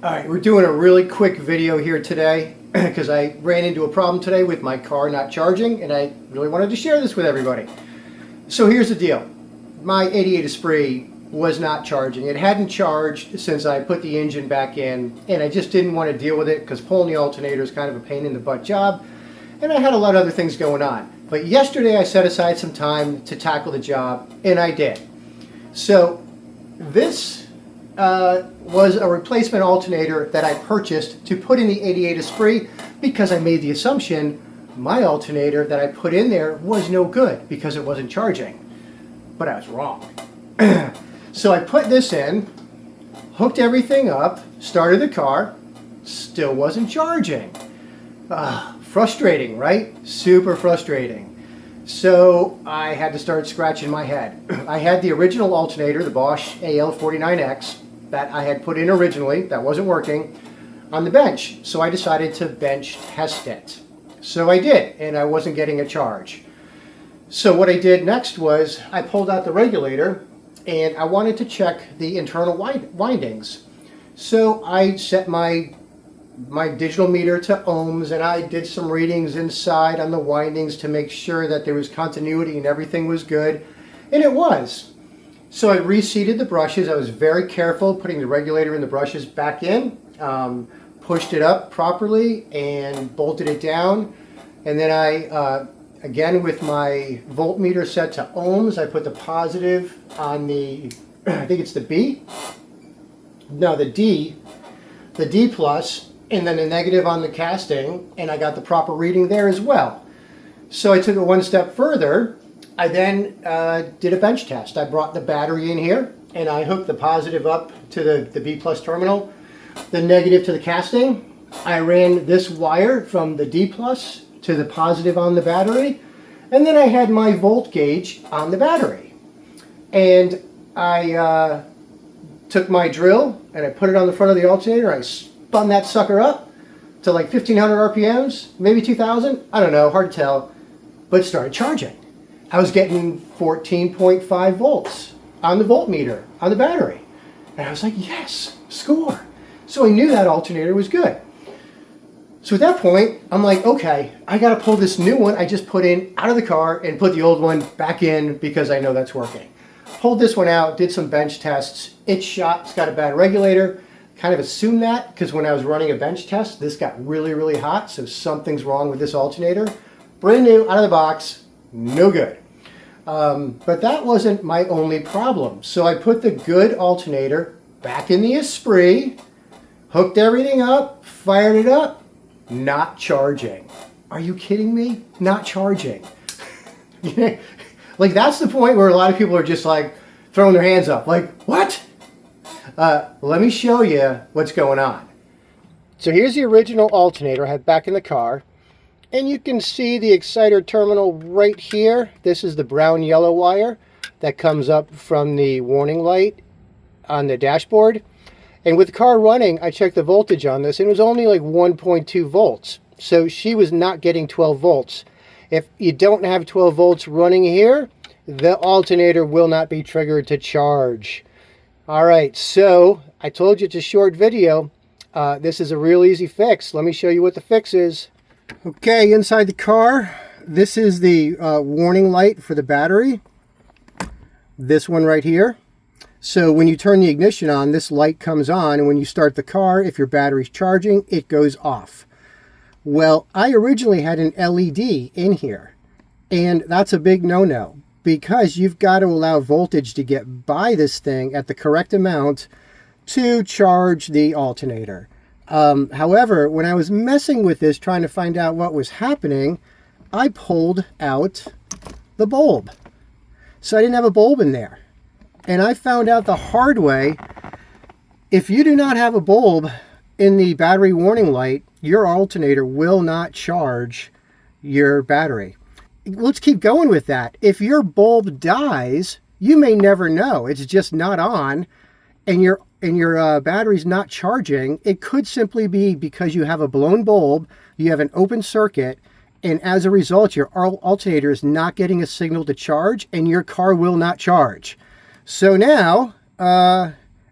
Alright, we're doing a really quick video here today because I ran into a problem today with my car not charging and I really wanted to share this with everybody. So here's the deal. My 88 Esprit was not charging. It hadn't charged since I put the engine back in, and I just didn't want to deal with it because pulling the alternator is kind of a pain in the butt job, and I had a lot of other things going on. But yesterday I set aside some time to tackle the job, and I did. So this was a replacement alternator that I purchased to put in the 88 Esprit because I made the assumption my alternator that I put in there was no good because it wasn't charging. But I was wrong. So I put this in, hooked everything up, started the car, still wasn't charging. Frustrating, right? Super frustrating. So I had to start scratching my head. I had the original alternator, the Bosch AL49X, that I had put in originally, that wasn't working, on the bench. So I decided to bench test it. So I did, and I wasn't getting a charge. So what I did next was I pulled out the regulator and I wanted to check the internal windings. So I set my digital meter to ohms and I did some readings inside on the windings to make sure that there was continuity and everything was good. And it was. So I reseated the brushes. I was very careful putting the regulator and the brushes back in, pushed it up properly and bolted it down. And then I, again with my voltmeter set to ohms, I put the positive on the, I think it's the B? No, the D plus, and then the negative on the casting, and I got the proper reading there as well. So I took it one step further. I then did a bench test. I brought the battery in here and I hooked the positive up to the B plus terminal, the negative to the casting. I ran this wire from the D plus to the positive on the battery, and then I had my volt gauge on the battery. And I took my drill and I put it on the front of the alternator. I spun that sucker up to like 1500 RPMs, maybe 2000, I don't know, hard to tell, but it started charging. I was getting 14.5 volts on the voltmeter on the battery. And I was like, yes, score. So I knew that alternator was good. So at that point, I'm like, okay, I got to pull this new one I just put in out of the car and put the old one back in because I know that's working. Pulled this one out, did some bench tests. It's shot, it's got a bad regulator. Kind of assumed that because when I was running a bench test, this got really, really hot. So something's wrong with this alternator. Brand new, out of the box, no good. But that wasn't my only problem. So I put the good alternator back in the Esprit, hooked everything up, fired it up, not charging. Are you kidding me? Not charging. Like that's the point where a lot of people are just like throwing their hands up. Like, what? Let me show you what's going on. So here's the original alternator I had back in the car. And you can see the exciter terminal right here. This is the brown yellow wire that comes up from the warning light on the dashboard. And with the car running, I checked the voltage on this and it was only like 1.2 volts. So she was not getting 12 volts. If you don't have 12 volts running here, the alternator will not be triggered to charge. All right, so I told you it's a short video. This is a real easy fix. Let me show you what the fix is. Okay, inside the car, this is the warning light for the battery. This one right here. So when you turn the ignition on, this light comes on, and when you start the car, if your battery's charging, it goes off. Well, I originally had an LED in here, and that's a big no-no because you've got to allow voltage to get by this thing at the correct amount to charge the alternator. However, when I was messing with this, trying to find out what was happening, I pulled out the bulb. So I didn't have a bulb in there. And I found out the hard way, if you do not have a bulb in the battery warning light, your alternator will not charge your battery. Let's keep going with that. If your bulb dies, you may never know. It's just not on, and your battery's not charging. It could simply be because you have a blown bulb, you have an open circuit, and as a result, your alternator is not getting a signal to charge, and your car will not charge. So now,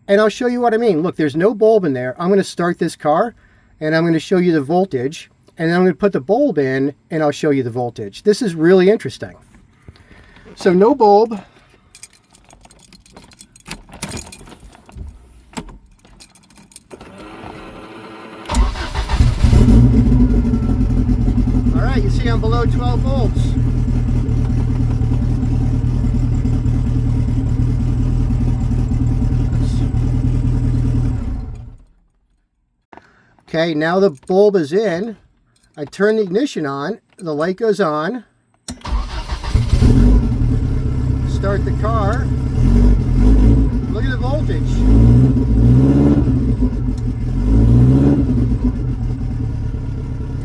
and I'll show you what I mean. Look, there's no bulb in there. I'm going to start this car, and I'm going to show you the voltage, and then I'm going to put the bulb in, and I'll show you the voltage. This is really interesting. So no bulb. All right, you see I'm below 12 volts. Okay, now the bulb is in. I turn the ignition on, the light goes on. Start the car. Look at the voltage.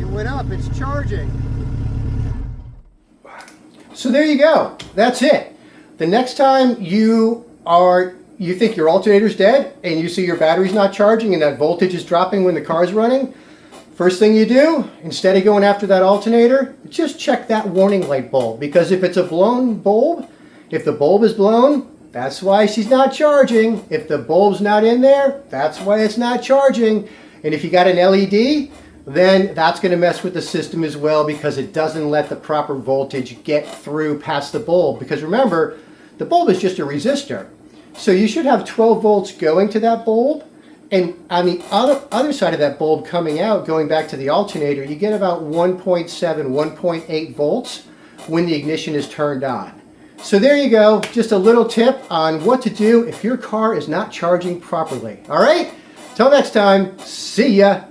It went up, it's charging. So there you go, that's it. The next time you think your alternator's dead and you see your battery's not charging and that voltage is dropping when the car's running, first thing you do, instead of going after that alternator, just check that warning light bulb, because if it's a blown bulb, if the bulb is blown, that's why she's not charging. If the bulb's not in there, that's why it's not charging. And if you got an LED, then that's going to mess with the system as well, because it doesn't let the proper voltage get through past the bulb. Because remember, the bulb is just a resistor. So you should have 12 volts going to that bulb, and on the other side of that bulb coming out, going back to the alternator, you get about 1.7, 1.8 volts when the ignition is turned on. So there you go, just a little tip on what to do if your car is not charging properly. All right, till next time, see ya.